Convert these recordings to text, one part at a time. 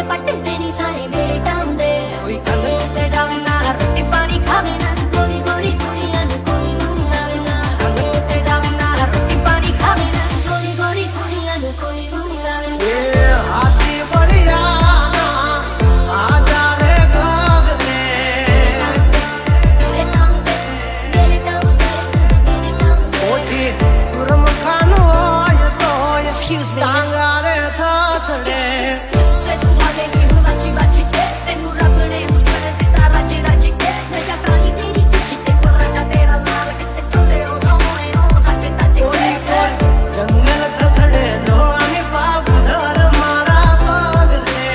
पट्टे तेरी सारे मेरे टाउन दे कोई कंध उत्ते जावे ना रोटी पानी खावे ना गोरी गोरी कुड़ियां नु कोई नहीं लावे ना कंध उत्ते जावे ना रोटी पानी खावे ना गोरी गोरी कुड़ियां नु कोई नहीं लावे ना ये हाथी बढ़िया ना आ जा रे गागने मेरे टाउन दे मेरे टाउन दे मेरे टाउन दे ओटी तुरम खानो आय तो Excuse me, miss. टांगारे थासड़े से तू भागेगी हूँ बाची बाची के तेनू रब ने हुस्न दिता राजी राजी के मैं क्या कहानी तेरी पीछे ते कोराटा तेरा लाल किते चले ओ सोए ओ सच्चे ताजे कोई कोई जंगल थड़े जो आने बाप धर मारा पागले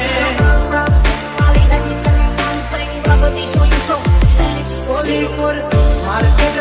Molly, let me tell you one thing, rubber these so you so sexy. कोई कोई मार के